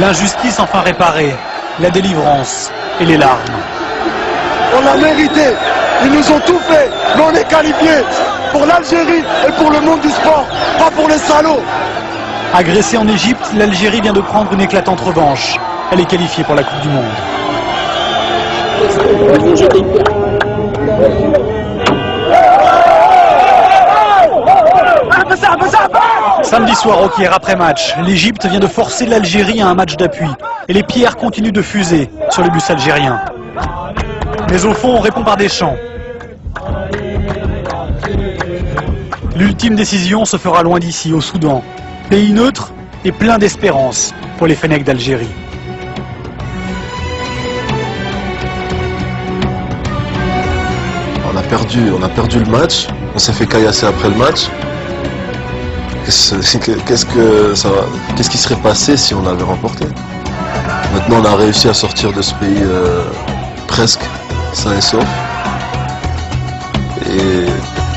L'injustice enfin réparée, la délivrance et les larmes. On l'a mérité, ils nous ont tout fait, mais on est qualifiés pour l'Algérie et pour le monde du sport, pas pour les salauds. Agressée en Égypte, l'Algérie vient de prendre une éclatante revanche. Elle est qualifiée pour la Coupe du Monde. Samedi soir au Caire, après match, l'Égypte vient de forcer l'Algérie à un match d'appui. Et les pierres continuent de fuser sur les bus algériens. Mais au fond, on répond par des chants. L'ultime décision se fera loin d'ici, au Soudan. Pays neutre et plein d'espérance pour les Fennecs d'Algérie. On a perdu le match, on s'est fait caillasser après le match. Qu'est-ce qui serait passé si on avait remporté? Maintenant on a réussi à sortir de ce pays presque sain et sauf. Et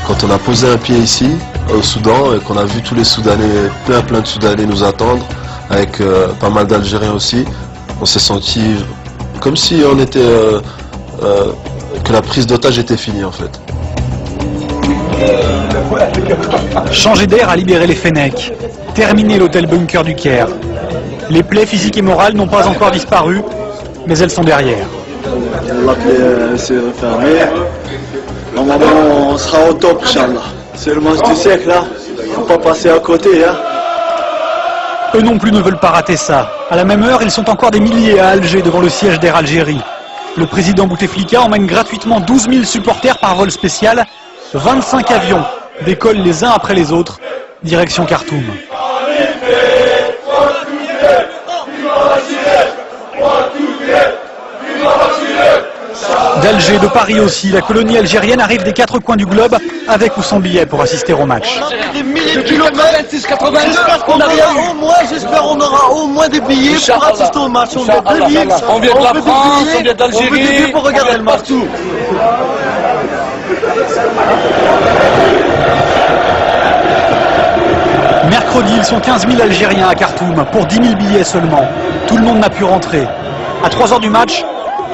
quand on a posé un pied ici, au Soudan, et qu'on a vu tous les Soudanais, plein de Soudanais nous attendre, avec pas mal d'Algériens aussi, on s'est senti comme si on était que la prise d'otage était finie en fait. Changer d'air a libéré les Fennecs. Terminer l'hôtel bunker du Caire. Les plaies physiques et morales n'ont pas encore disparu, mais elles sont derrière. La plaie s'est refermée. Normalement, on sera au top, Inch'Allah. C'est le match du siècle, là. Faut pas passer à côté, hein. Eux non plus ne veulent pas rater ça. À la même heure, ils sont encore des milliers à Alger devant le siège d'Air Algérie. Le président Bouteflika emmène gratuitement 12 000 supporters par vol spécial. 25 avions décollent les uns après les autres, direction Khartoum. D'Alger, de Paris aussi, la colonie algérienne arrive des quatre coins du globe, avec ou sans billet pour assister au match. Des milliers de kilomètres, j'espère qu'on aura au moins des billets pour assister au match. On vient de Lille, on vient de la France, on vient d'Algérie, on veut des billets pour regarder le match. Partout. Mercredi, ils sont 15 000 Algériens à Khartoum, pour 10 000 billets seulement. Tout le monde n'a pu rentrer. À 3 h du match,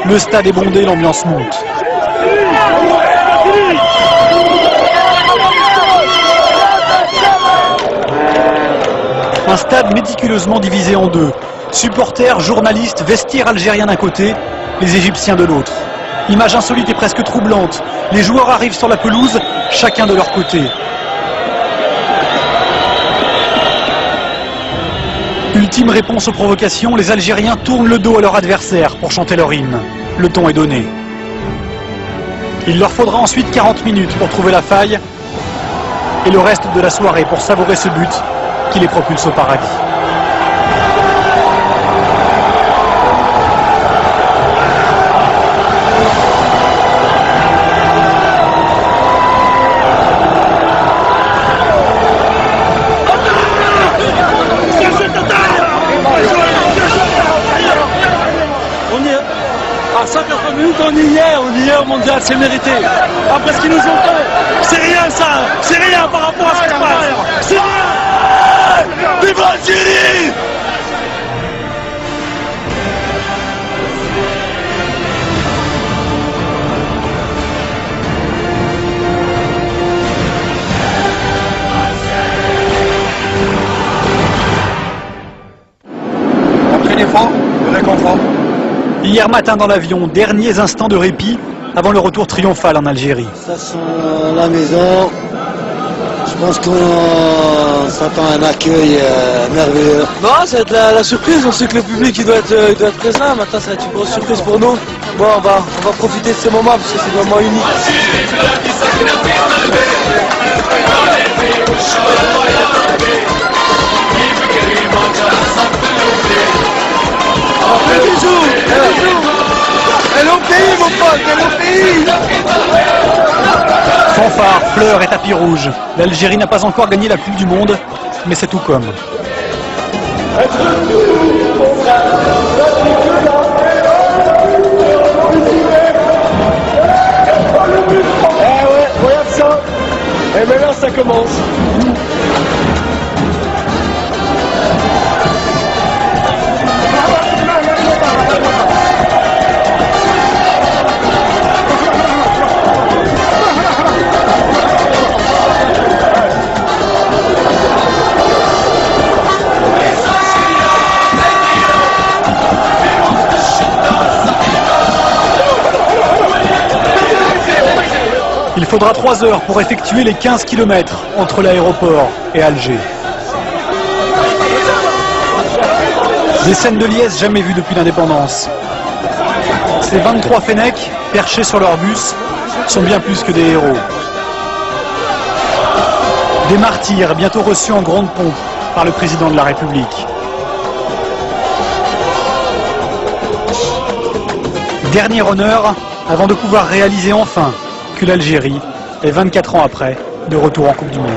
le stade est bondé, l'ambiance monte. Un stade méticuleusement divisé en deux. Supporters, journalistes, vestiaires algériens d'un côté, les Égyptiens de l'autre. Image insolite et presque troublante. Les joueurs arrivent sur la pelouse, chacun de leur côté. Ultime réponse aux provocations, les Algériens tournent le dos à leur adversaire pour chanter leur hymne. Le ton est donné. Il leur faudra ensuite 40 minutes pour trouver la faille et le reste de la soirée pour savourer ce but qui les propulse au paradis. À 180 minutes, on y est au mondial, c'est mérité. Après ce qu'ils nous ont fait, c'est rien ça, c'est rien par rapport à ce qui se passe. C'est rien. Vive l'Algérie! Entraînez fort, le réconfort. Hier matin dans l'avion, derniers instants de répit avant le retour triomphal en Algérie. Ça sent la maison. Je pense qu'on s'attend à un accueil merveilleux. Non, ça va être la surprise, on sait que le public il doit être présent, maintenant ça va être une grosse surprise pour nous. Bon, on va profiter de ces moments parce que c'est des moments uniques. Elle est au pays, mon pote, elle est au pays. Fanfare, fleurs et tapis rouges. L'Algérie n'a pas encore gagné la Coupe du Monde, mais c'est tout comme. Eh ouais, regarde ça. Et maintenant ça commence. Il faudra 3 heures pour effectuer les 15 km entre l'aéroport et Alger. Des scènes de liesse jamais vues depuis l'indépendance. Ces 23 Fennecs, perchés sur leur bus, sont bien plus que des héros. Des martyrs bientôt reçus en grande pompe par le président de la République. Dernier honneur avant de pouvoir réaliser enfin que l'Algérie est 24 ans après de retour en Coupe du Monde.